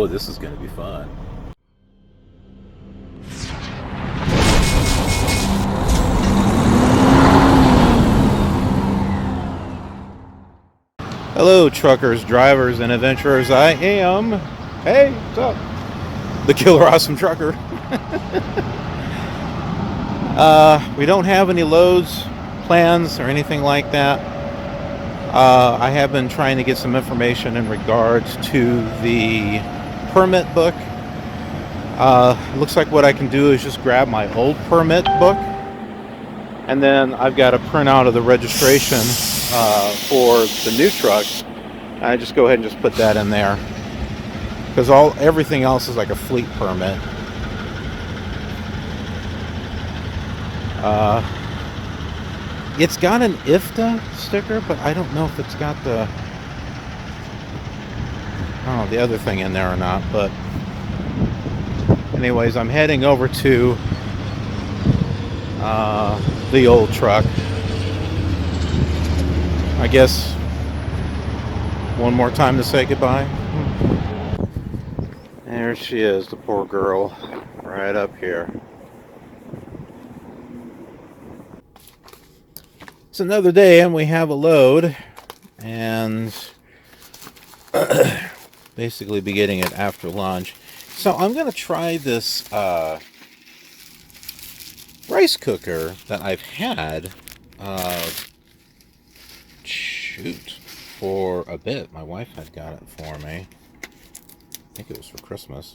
Oh, this is going to be fun. Hello, truckers, drivers, and adventurers. I am, hey, what's up? The Killer Awesome Trucker. We don't have any loads, plans, or anything like that. I have been trying to get some information in regards to the permit book. Looks like what I can do is just grab my old permit book, and then I've got a printout of the registration for the new truck. I just go ahead and just put that in there, because everything else is like a fleet permit. It's got an IFTA sticker, but I don't know if it's got the other thing in there or not. But anyways, I'm heading over to the old truck. I guess one more time to say goodbye. There she is, the poor girl, right up here. It's another day and we have a load, and basically be getting it after lunch. So I'm going to try this rice cooker that I've had for a bit. My wife had got it for me. I think it was for Christmas.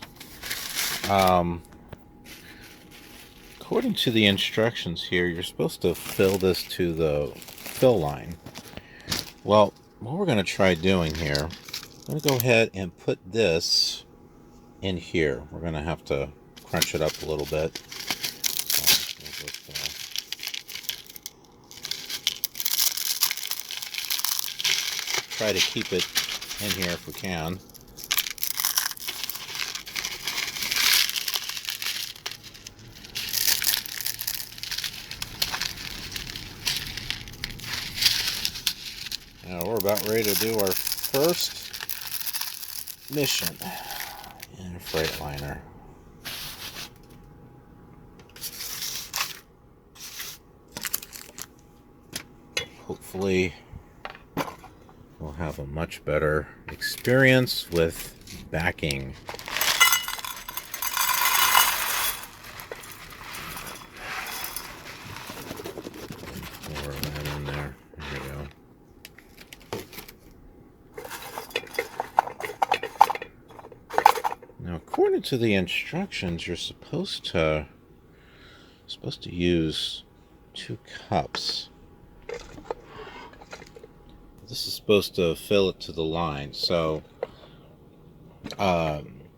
According to the instructions here, you're supposed to fill this to the fill line. Well, what we're going to try doing here, I'm going to go ahead and put this in here. We're going to have to crunch it up a little bit. Try to keep it in here if we can. Now we're about ready to do our first mission in a Freightliner. Hopefully we'll have a much better experience with backing. Pour that in there. There we go. Now, according to the instructions, you're supposed to use 2 cups. This is supposed to fill it to the line. So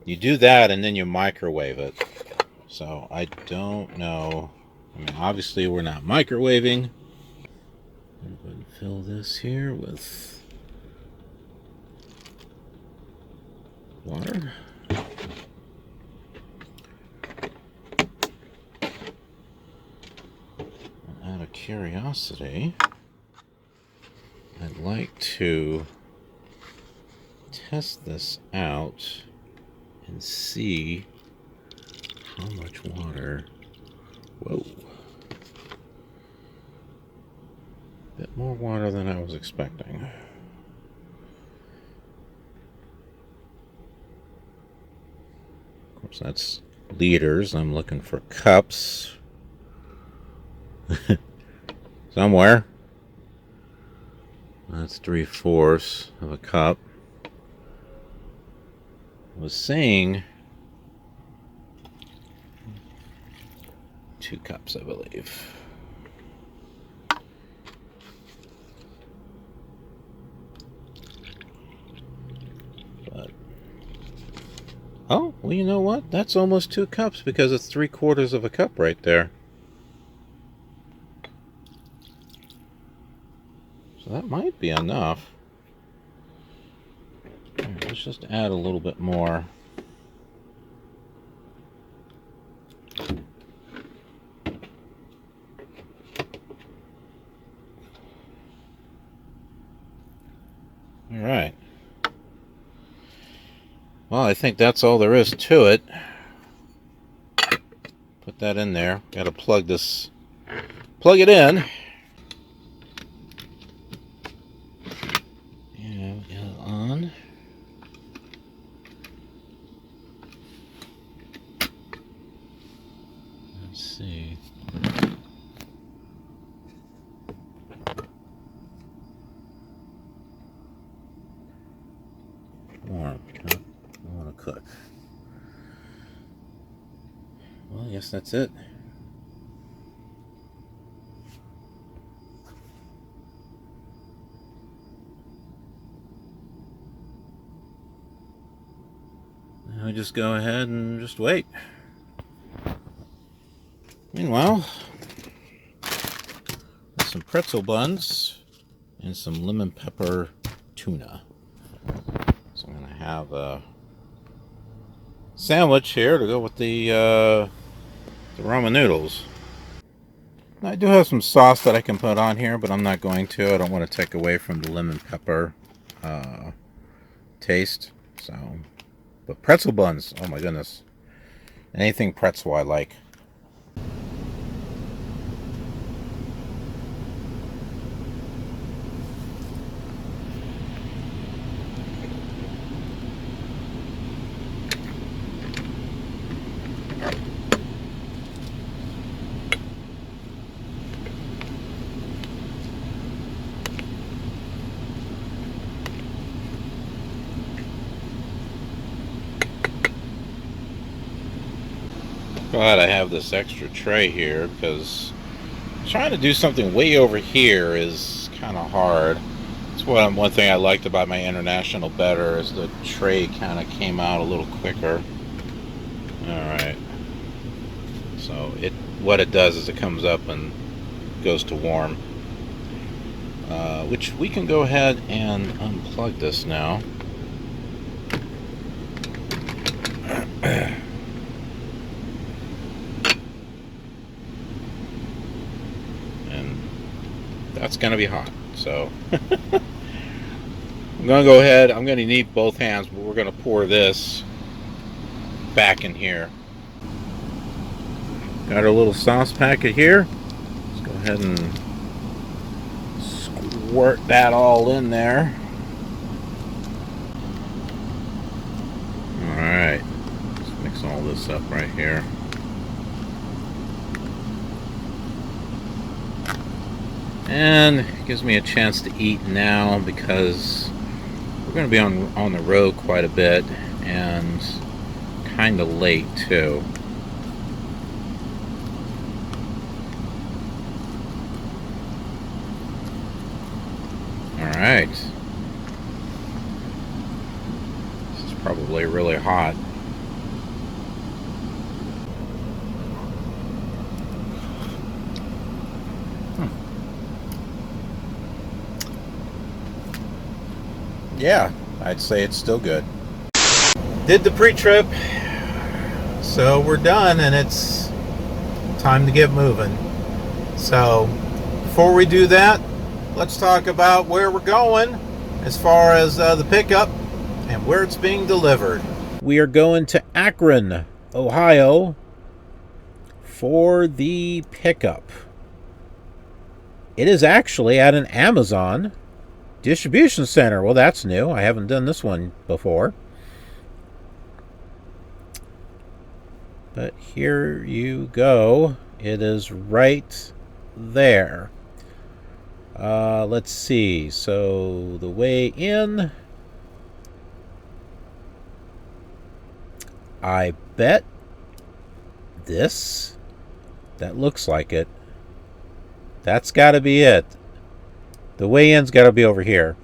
you do that and then you microwave it. So I don't know. I mean, obviously we're not microwaving. I'm going to fill this here with water. Out of curiosity, I'd like to test this out and see how much water. Whoa. A bit more water than I was expecting. Of course, that's liters. I'm looking for cups. Somewhere. That's 3/4 of a cup. I was saying 2 cups, I believe. But oh, well, you know what? That's almost 2 cups because it's 3/4 of a cup right there. So that might be enough. Let's just add a little bit more. All right. Well, I think that's all there is to it. Put that in there. Got to plug it in. Yeah, get it on. Let's see. Warm. Huh? I want to cook. Well, I guess that's it. Now we just go ahead and just wait. Meanwhile, some pretzel buns and some lemon pepper tuna. So I'm going to have a sandwich here to go with the ramen noodles. Now, I do have some sauce that I can put on here, but I'm not going to. I don't want to take away from the lemon pepper taste. So, but pretzel buns, oh my goodness. Anything pretzel I like. Glad I have this extra tray here, because trying to do something way over here is kind of hard. That's one thing I liked about my International better, is the tray kind of came out a little quicker. Alright, so what it does is it comes up and goes to warm, which we can go ahead and unplug this now. That's going to be hot, so I'm going to go ahead. I'm going to need both hands, but we're going to pour this back in here. Got our little sauce packet here. Let's go ahead and squirt that all in there. Alright, let's mix all this up right here. And it gives me a chance to eat now, because we're going to be on the road quite a bit and kind of late too. Alright. This is probably really hot. Yeah, I'd say it's still good. Did the pre-trip, so we're done, and it's time to get moving. So before we do that, let's talk about where we're going as far as the pickup and where it's being delivered. We are going to Akron, Ohio for the pickup. It is actually at an Amazon distribution center. Well, that's new. I haven't done this one before. But here you go. It is right there. Let's see. So the way in, I bet this, that looks like it. That's got to be it. The way in's got to be over here.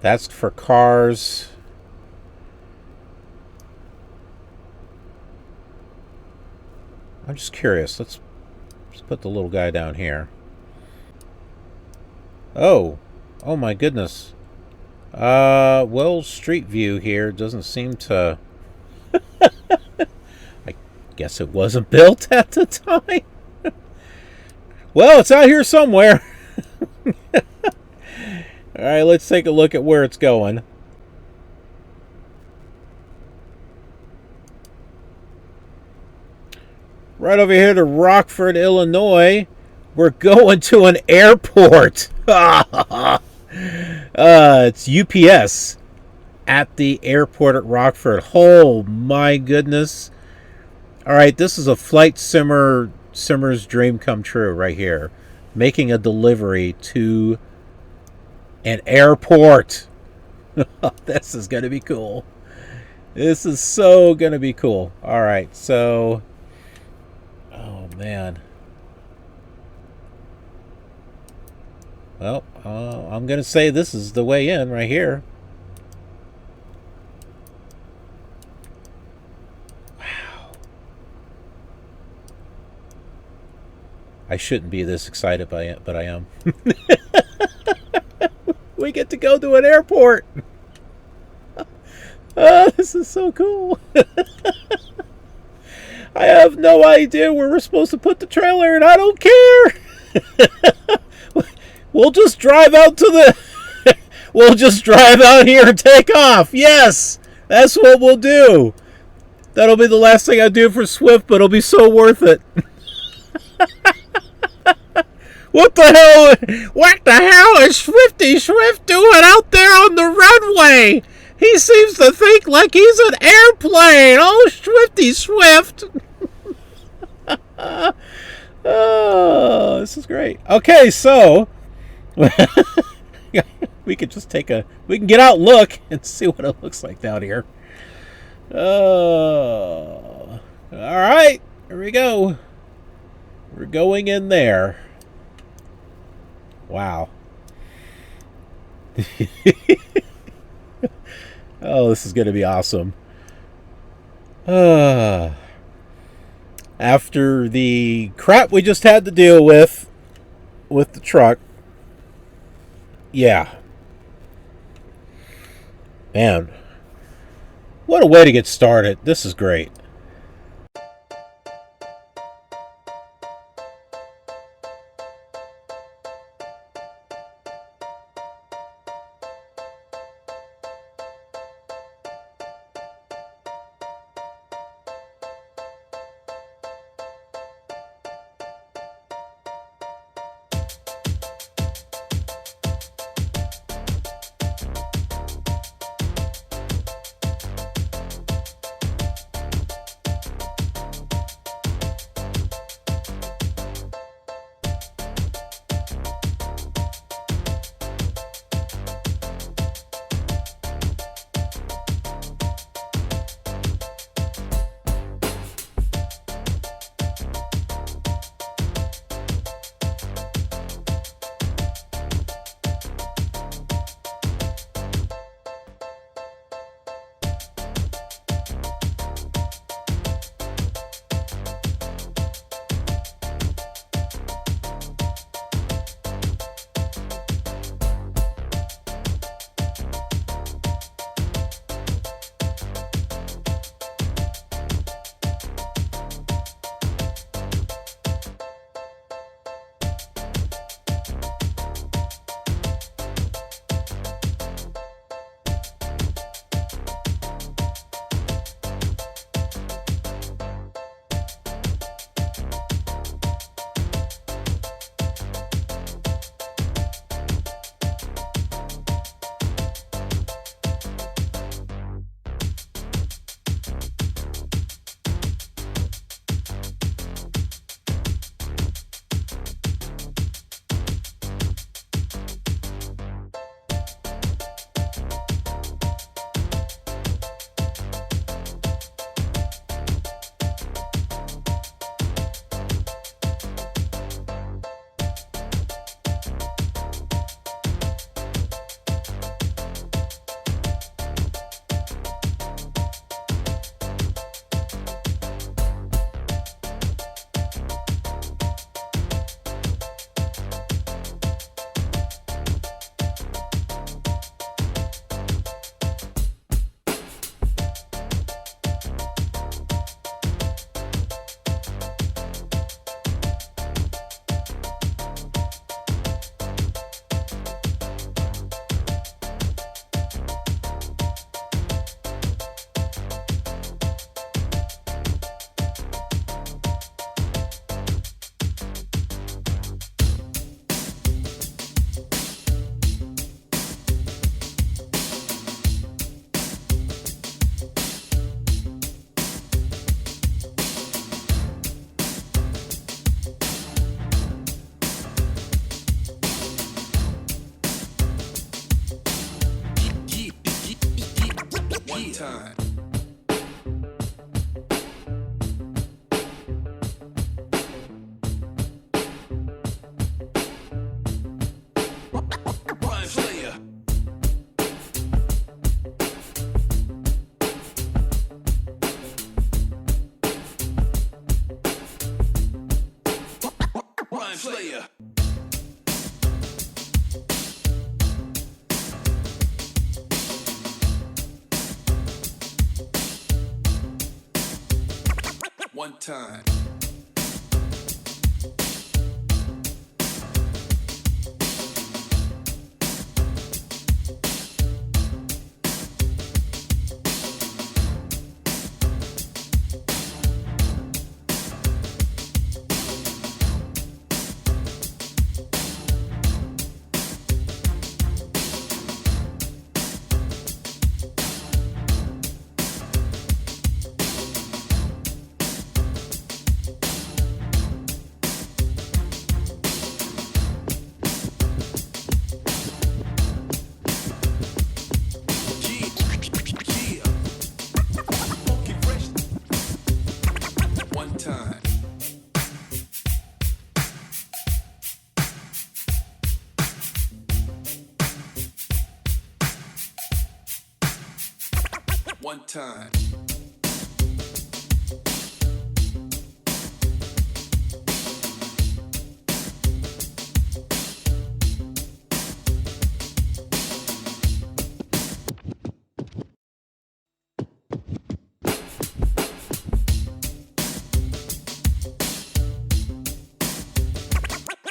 That's for cars. I'm just curious. Let's put the little guy down here. Oh my goodness. Well, Street View here doesn't seem to... I guess it wasn't built at the time. Well, it's out here somewhere. Alright, let's take a look at where it's going. right over here to Rockford, Illinois. We're going to an airport. It's UPS at the airport at Rockford. Oh my goodness. All right, this is a flight simmer's dream come true right here. Making a delivery to an airport. This is going to be cool. This is so going to be cool. All right, so... Oh, man. Well, I'm going to say this is the way in right here. Wow. I shouldn't be this excited by it, but I am. We get to go to an airport. Oh, this is so cool. I have no idea where we're supposed to put the trailer, and I don't care. We'll just drive out to the... We'll just drive out here and take off. Yes, that's what we'll do. That'll be the last thing I do for Swift, but it'll be so worth it. What the hell? What the hell is Swifty Swift doing out there on the runway? He seems to think like he's an airplane. Oh, Swifty Swift. Oh, this is great. Okay, so we could just we can get out and look and see what it looks like down here. Oh, all right, here we go. We're going in there. Wow. Oh, this is going to be awesome. After the crap we just had to deal with the truck. Yeah. Man. What a way to get started. This is great. time. Rhyme Slayer. Rhyme Slayer. One time. One time.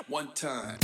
One time.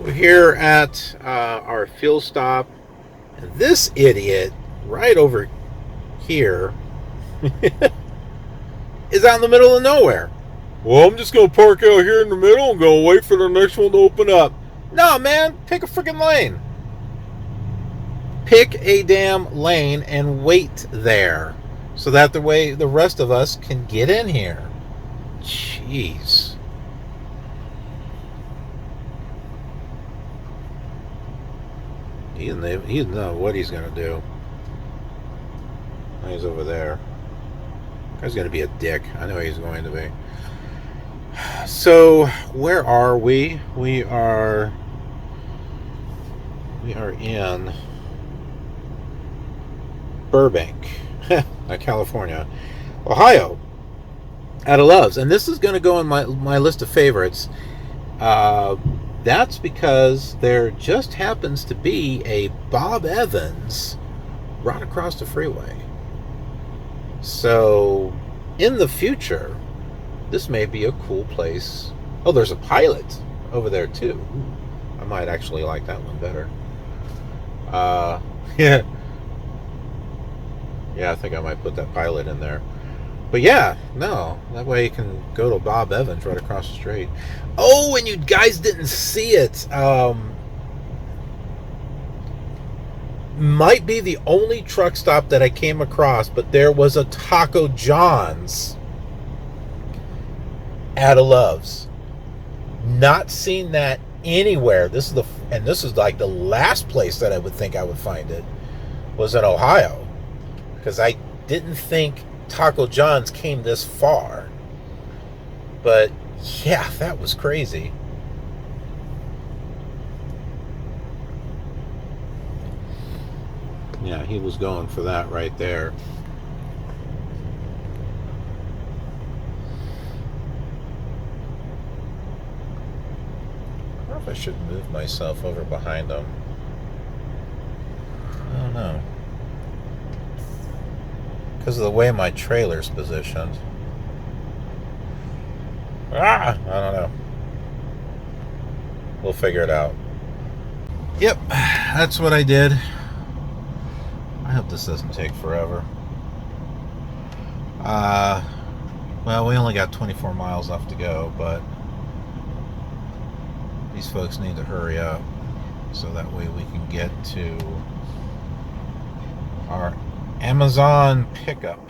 We're here at our fuel stop, and this idiot right over here is out in the middle of nowhere. Well, I'm just going to park out here in the middle and go wait for the next one to open up. No, man, pick a freaking lane. Pick a damn lane and wait there so that the way the rest of us can get in here. Jeez. He doesn't know what he's going to do. He's over there. Guy's going to be a dick. I know he's going to be. So, where are we? We are in Burbank, California, Ohio, out of Loves, and this is going to go on my list of favorites. That's because there just happens to be a Bob Evans right across the freeway. So, in the future, this may be a cool place. Oh, there's a Pilot over there too. I might actually like that one better. Yeah. Yeah, I think I might put that Pilot in there. But yeah, no, that way you can go to Bob Evans right across the street. Oh, and you guys didn't see it. Might be the only truck stop that I came across, but there was a Taco John's at a Loves. Not seen that anywhere. This is like the last place that I would think I would find it was in Ohio, because I didn't think Taco John's came this far. But yeah, that was crazy. Yeah, he was going for that right there. I wonder if I should move myself over behind him. I don't know. Because of the way my trailer's positioned. I don't know. We'll figure it out. Yep, that's what I did. I hope this doesn't take forever. Well, we only got 24 miles left to go, but these folks need to hurry up so that way we can get to our Amazon pickup.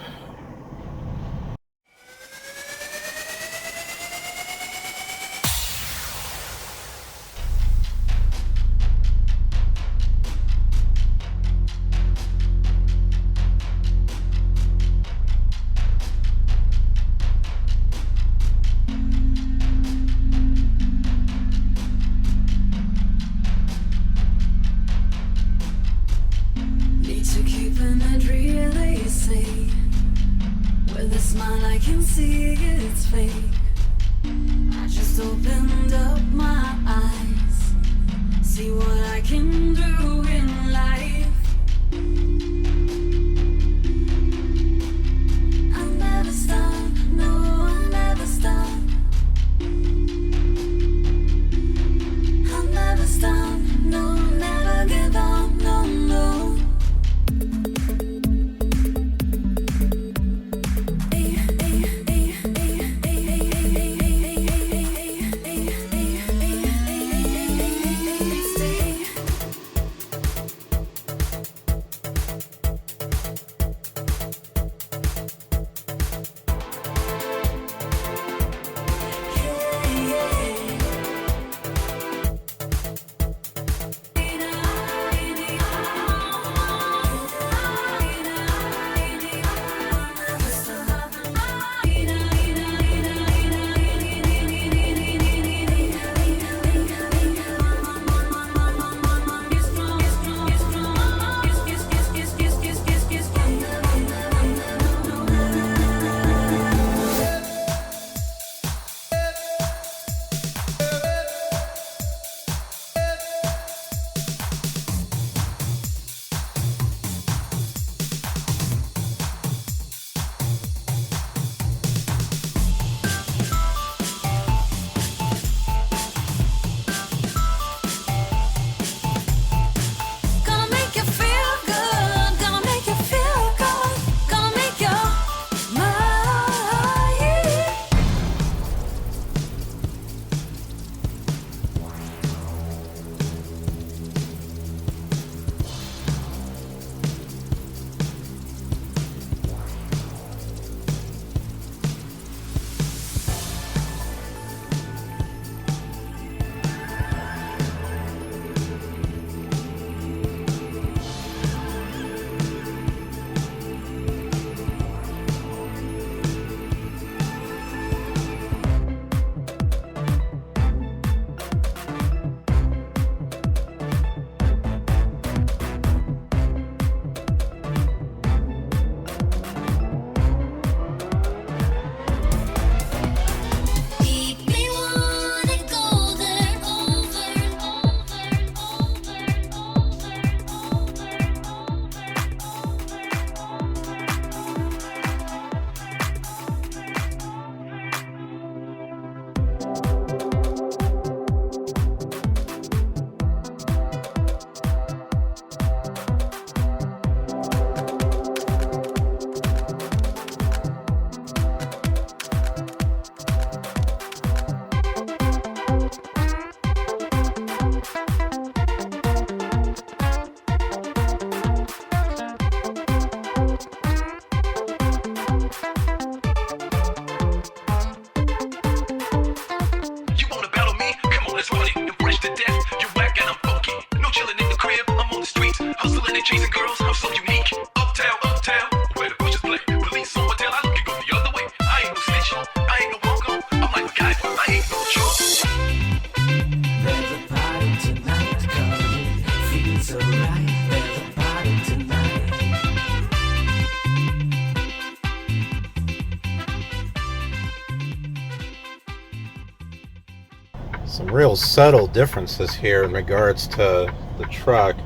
some real subtle differences here in regards to the truck.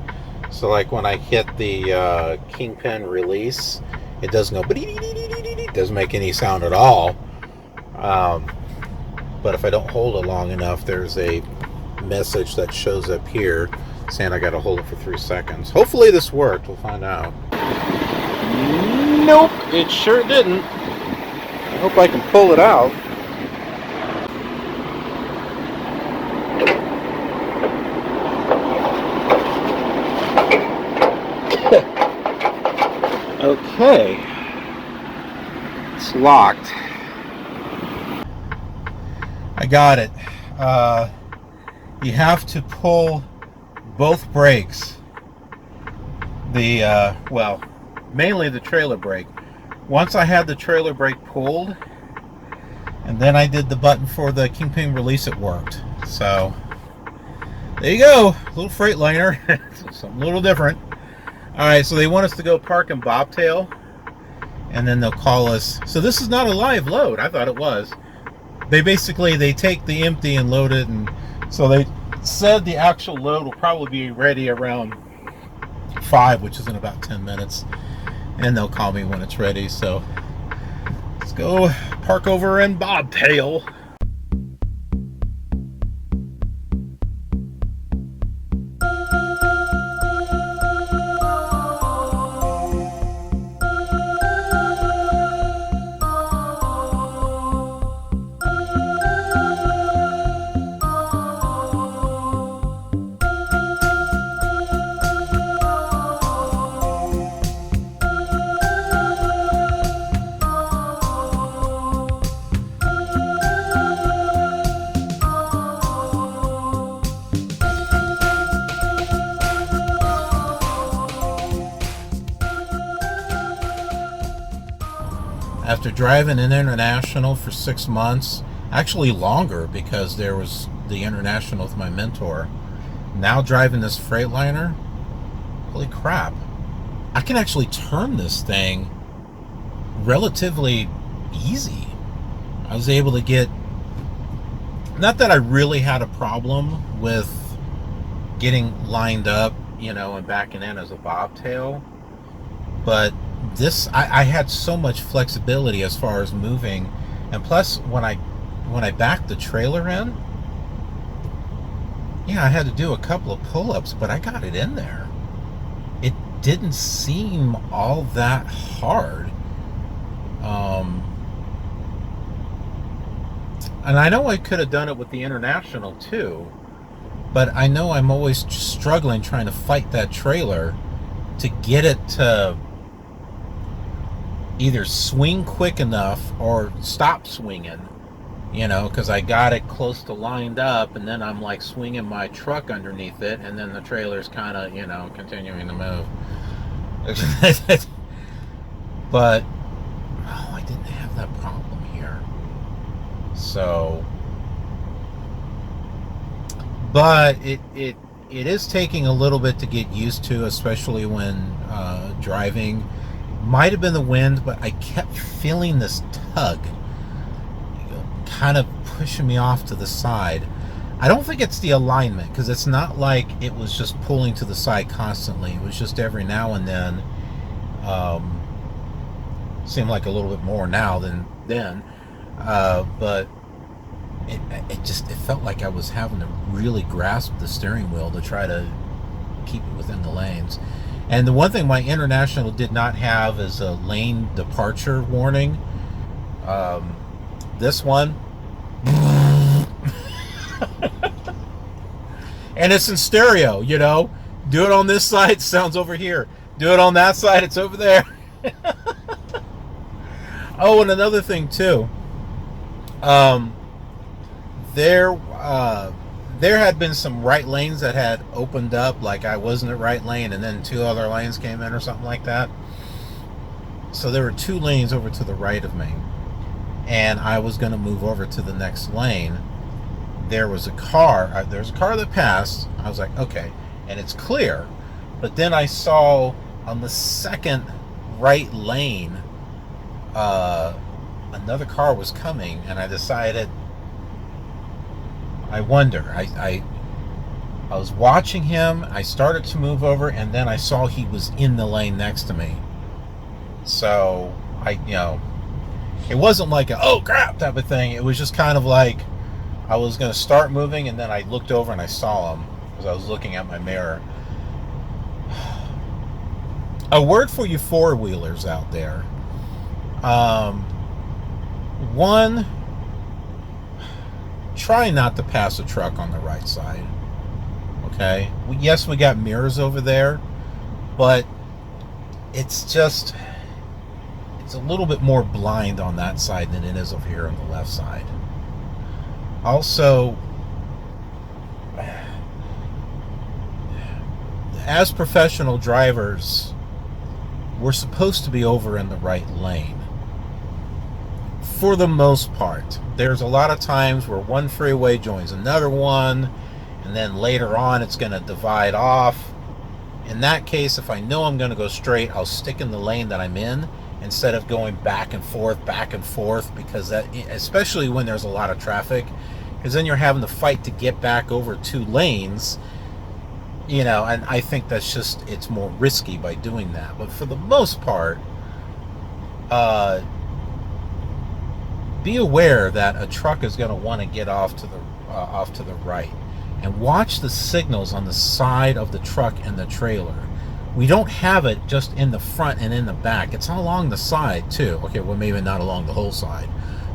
So like when I hit the kingpin release, it doesn't go, it doesn't make any sound at all. But if I don't hold it long enough, there's a message that shows up here saying I got to hold it for 3 seconds. Hopefully this worked. We'll find out. Nope, it sure didn't. I hope I can pull it out. Okay, it's locked. I got it. You have to pull both brakes. Well, mainly the trailer brake. Once I had the trailer brake pulled, and then I did the button for the kingpin release, it worked. So there you go, little Freightliner. Something a little different. Alright, so they want us to go park and bobtail, and then they'll call us. So this is not a live load. I thought it was. They take the empty and load it, and so they said the actual load will probably be ready around 5, which is in about 10 minutes, and they'll call me when it's ready. So let's go park over and bobtail. After driving an international for 6 months, actually longer because there was the international with my mentor, now driving this Freightliner, holy crap, I can actually turn this thing relatively easy. I was able to get, not that I really had a problem with getting lined up, and backing in as a bobtail, but this, I had so much flexibility as far as moving, and plus when I backed the trailer in, I had to do a couple of pull-ups, but I got it in there. It didn't seem all that hard. And I know I could have done it with the international too, but I know I'm always struggling trying to fight that trailer to get it to either swing quick enough or stop swinging, because I got it close to lined up, and then I'm like swinging my truck underneath it, and then the trailer's kind of, continuing to move. But I didn't have that problem here. So, but it is taking a little bit to get used to, especially when driving. Might have been the wind, but I kept feeling this tug kind of pushing me off to the side. I don't think it's the alignment, because it's not like it was just pulling to the side constantly. It was just every now and then. Seemed like a little bit more now than then, but it felt like I was having to really grasp the steering wheel to try to keep it within the lanes. And the one thing my international did not have is a lane departure warning. This one, and it's in stereo, do it on this side, it sounds over here, do it on that side, it's over there. Oh, and another thing too, there had been some right lanes that had opened up, like I wasn't at right lane, and then 2 other lanes came in or something like that. So there were 2 lanes over to the right of me, and I was going to move over to the next lane. There was a car that passed. I was like, okay, and it's clear. But then I saw on the second right lane, another car was coming, and I decided I wonder. I was watching him. I started to move over, and then I saw he was in the lane next to me. So it wasn't like a oh crap type of thing. It was just kind of like I was going to start moving, and then I looked over and I saw him because I was looking at my mirror. A word for you four-wheelers out there. One, try not to pass a truck on the right side. Okay? Yes, we got mirrors over there, but it's a little bit more blind on that side than it is over here on the left side. Also, as professional drivers, we're supposed to be over in the right lane. For the most part. There's a lot of times where one freeway joins another one, and then later on it's going to divide off. In that case, if I know I'm going to go straight, I'll stick in the lane that I'm in instead of going back and forth, because that, especially when there's a lot of traffic, because then you're having to fight to get back over two lanes. And I think it's more risky by doing that. But for the most part, be aware that a truck is going to want to get off to the right, and watch the signals on the side of the truck and the trailer. We don't have it just in the front and in the back. It's along the side too. Okay, well, maybe not along the whole side,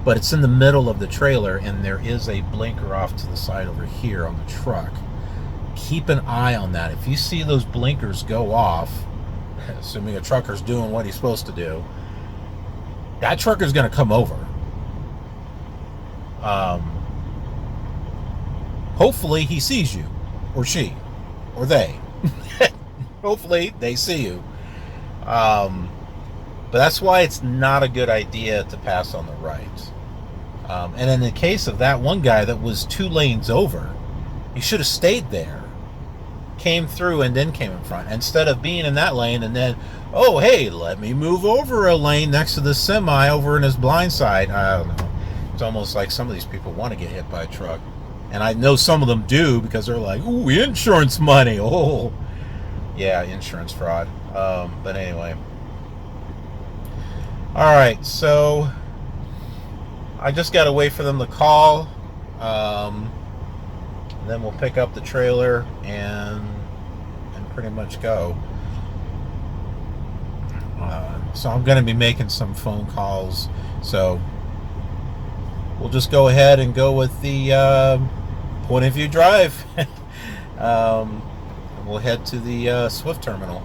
but it's in the middle of the trailer, and there is a blinker off to the side over here on the truck. Keep an eye on that. If you see those blinkers go off, assuming a trucker's doing what he's supposed to do, that trucker's going to come over. Hopefully he sees you, or she, or they. Hopefully they see you. But that's why it's not a good idea to pass on the right. And in the case of that one guy that was 2 lanes over, he should have stayed there, came through, and then came in front, instead of being in that lane and then, oh hey, let me move over a lane next to the semi over in his blind side. I don't know. It's almost like some of these people want to get hit by a truck, and I know some of them do, because they're like, ooh, insurance money. Oh yeah, insurance fraud. But anyway, all right, so I just gotta wait for them to call. Then we'll pick up the trailer and pretty much go. So I'm going to be making some phone calls. So we'll just go ahead and go with the point of view drive. We'll head to the Swift terminal.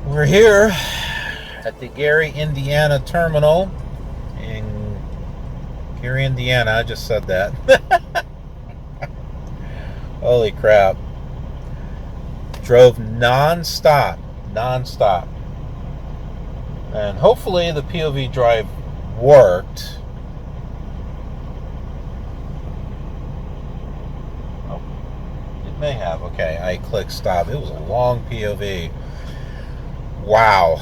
We're here at the Gary, Indiana terminal in Gary, Indiana. I just said that. Holy crap. Drove non-stop. And hopefully the POV drive worked. Oh, it may have. Okay, I clicked stop. It was a long POV. Wow.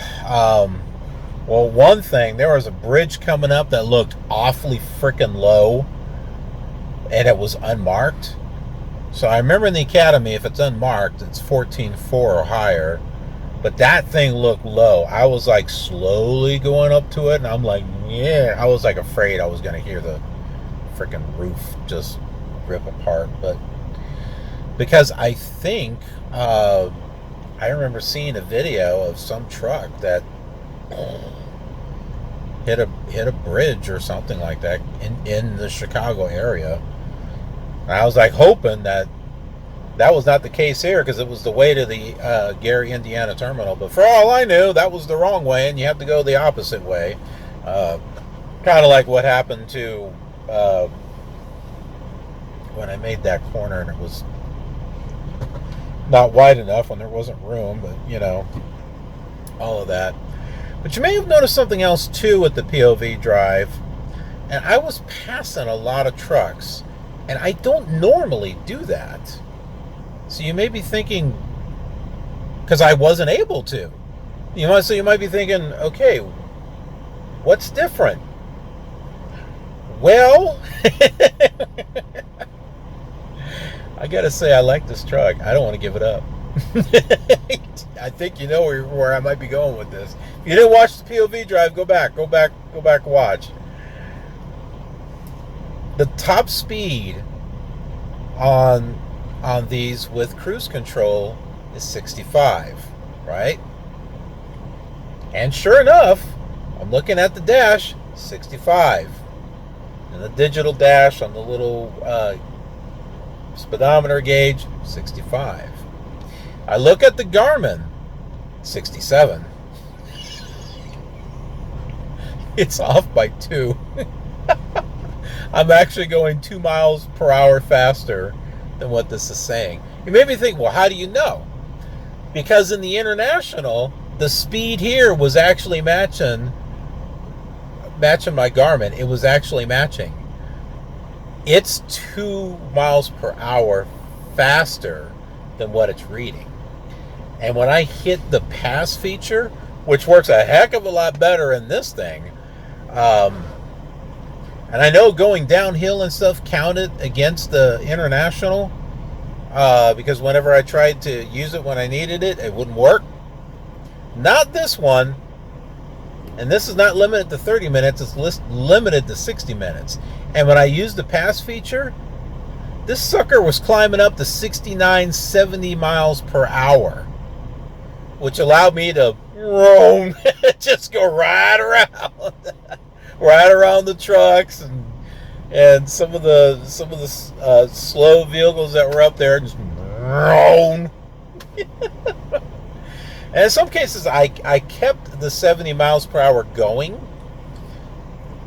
Well, one thing, there was a bridge coming up that looked awfully freaking low, and it was unmarked. So I remember in the academy, if it's unmarked, it's 14.4 or higher. But that thing looked low. I was like slowly going up to it, and I'm like, yeah. I was like afraid I was going to hear the freaking roof just rip apart. But because I think I remember seeing a video of some truck that hit a bridge or something like that in the Chicago area. And I was like hoping that was not the case here, because it was the way to the Gary, Indiana terminal. But for all I knew, that was the wrong way, and you have to go the opposite way. Kind of like what happened to when I made that corner, and it was not wide enough when there wasn't room, but you know, all of that. But you may have noticed something else too with the POV drive, and I was passing a lot of trucks, And I don't normally do that. So you may be thinking, because I wasn't able to. So you might be thinking, okay, what's different? Well, I gotta say, I like this truck. I don't want to give it up. I think you know where I might be going with this. If you didn't watch the POV drive, go back, watch. The top speed on these with cruise control is 65, right? And sure enough, I'm looking at the dash, 65. And the digital dash on the little speedometer gauge, 65. I look at the Garmin, 67. It's off by 2. I'm actually going 2 miles per hour faster than what this is saying. You made me think, well, how do you know? Because in the international, the speed here was actually matching my Garmin. It was actually matching. It's 2 miles per hour faster than what it's reading. And when I hit the pass feature, which works a heck of a lot better in this thing, and I know going downhill and stuff counted against the international, because whenever I tried to use it when I needed it, it wouldn't work. Not this one. And this is not limited to 30 minutes. It's limited to 60 minutes. And when I used the pass feature, this sucker was climbing up to 69, 70 miles per hour, which allowed me to roam, just go right around the trucks and some of the slow vehicles that were up there, just roam. And in some cases, I kept the 70 miles per hour going,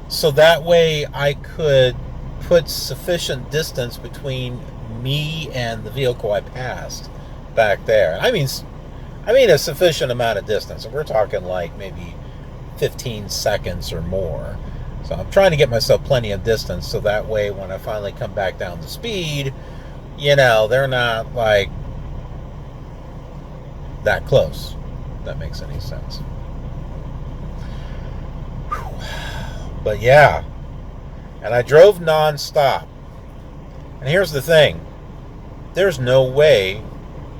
so that way I could put sufficient distance between me and the vehicle I passed back there. I mean a sufficient amount of distance. And we're talking like maybe 15 seconds or more. So I'm trying to get myself plenty of distance, so that way when I finally come back down to speed, they're not like that close. If that makes any sense. But yeah, and I drove non-stop. And here's the thing, there's no way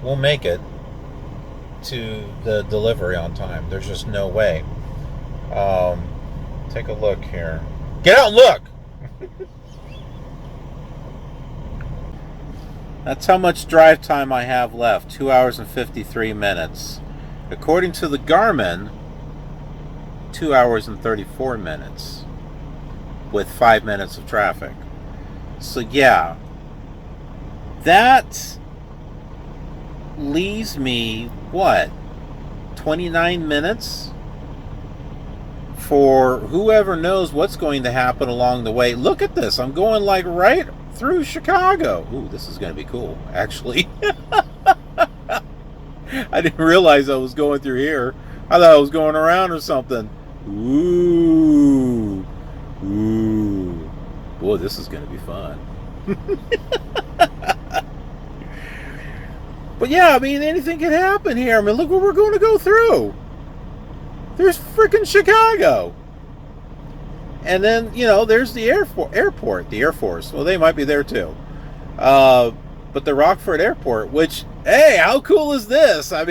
we'll make it to the delivery on time. There's just no way. Take a look here. Get out and look! That's how much drive time I have left. 2 hours and 53 minutes. According to the Garmin, 2 hours and 34 minutes. With 5 minutes of traffic. So yeah. That leaves me, 29 minutes? For whoever knows what's going to happen along the way. Look at this. I'm going like right through Chicago. Ooh, this is going to be cool, actually. I didn't realize I was going through here. I thought I was going around or something. Ooh. Boy, this is going to be fun. But yeah, anything can happen here. Look what we're going to go through. There's freaking Chicago. And then, there's the airport, the Air Force. Well, they might be there too. But the Rockford Airport, which, hey, how cool is this? One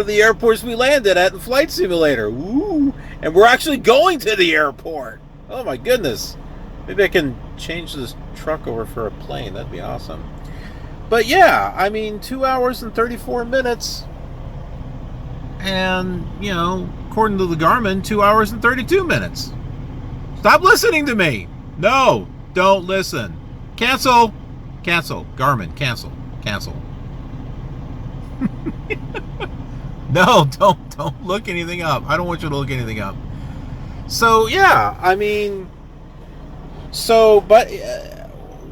of the airports we landed at in Flight Simulator. Ooh. And we're actually going to the airport. Oh my goodness. Maybe I can change this truck over for a plane. That'd be awesome. But yeah, 2 hours and 34 minutes. And, according to the Garmin, 2 hours and 32 minutes. Stop listening to me. No, don't listen. Cancel. Garmin, cancel. No, don't look anything up. I don't want you to look anything up. So, yeah, but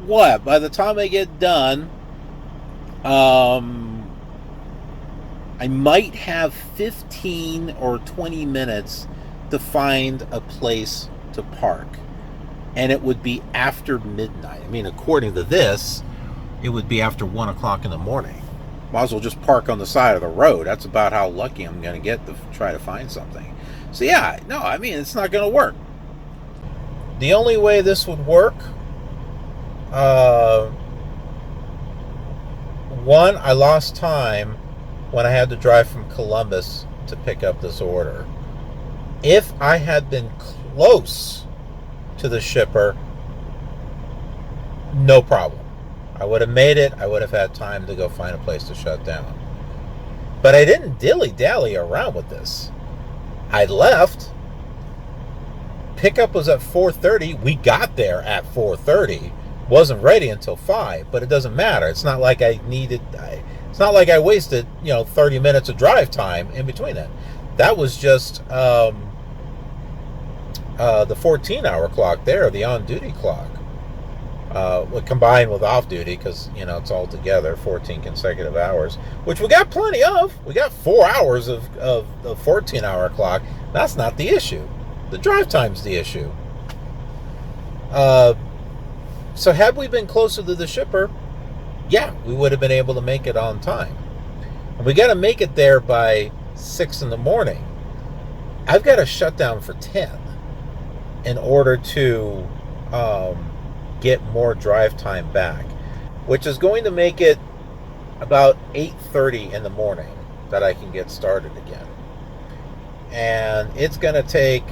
what? By the time I get done, I might have 15 or 20 minutes to find a place to park. and it would be after midnight. I mean, according to this, it would be after 1 o'clock in the morning. Might as well just park on the side of the road. That's about how lucky I'm going to get to try to find something. So yeah, no, I mean, it's not going to work. The only way this would work, one, I lost time when I had to drive from Columbus to pick up this order. If I had been close to the shipper, no problem. I would have made it. I would have had time to go find a place to shut down. But I didn't dilly-dally around with this. I left. Pickup was at 4:30. We got there at 4:30. Wasn't ready until 5, but it doesn't matter. It's not like it's not like I wasted, 30 minutes of drive time in between that. That was just the 14-hour clock there, the on-duty clock. Combined with off-duty, because, it's all together, 14 consecutive hours, which we got plenty of. We got 4 hours of the 14-hour clock. That's not the issue. The drive time's the issue. So had we been closer to the shipper, yeah, we would have been able to make it on time. And we got to make it there by 6 in the morning. I've got to shut down for 10 in order to get more drive time back, which is going to make it about 8:30 in the morning that I can get started again. And it's going to take,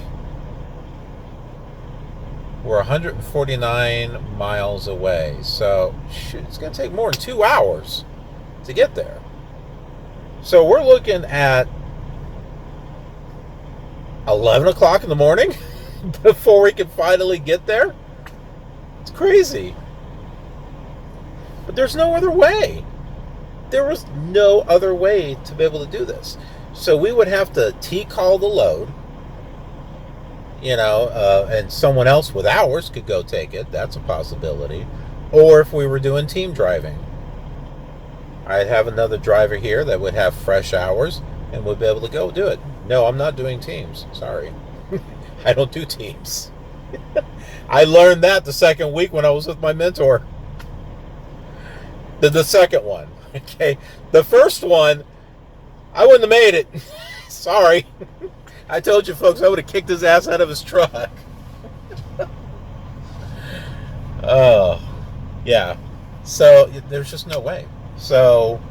we're 149 miles away, so it's going to take more than 2 hours to get there. So we're looking at 11 o'clock in the morning before we can finally get there. It's crazy. But there's no other way. There was no other way to be able to do this. So we would have to T-call the load, and someone else with hours could go take it. That's a possibility. Or if we were doing team driving, I'd have another driver here that would have fresh hours and would be able to go do it. No, I'm not doing teams. Sorry. I don't do teams. I learned that the second week when I was with my mentor. The second one. Okay. The first one, I wouldn't have made it. Sorry. I told you folks, I would have kicked his ass out of his truck. Oh, yeah. So there's just no way. So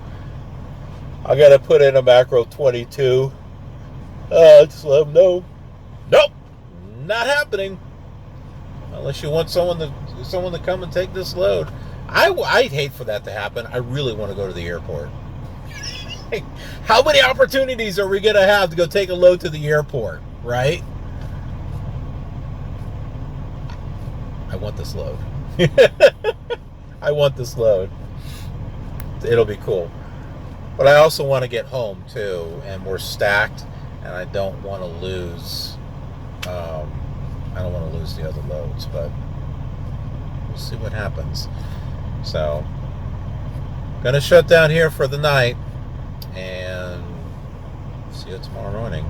I got to put in a macro 22. Just let them know. Nope, not happening. Unless you want someone to come and take this load. I'd hate for that to happen. I really want to go to the airport. How many opportunities are we going to have to go take a load to the airport, right? I want this load. I want this load. It'll be cool. But I also want to get home, too. And we're stacked, and I don't want to lose... I don't want to lose the other loads, but we'll see what happens. So, gonna shut down here for the night, and see you tomorrow morning.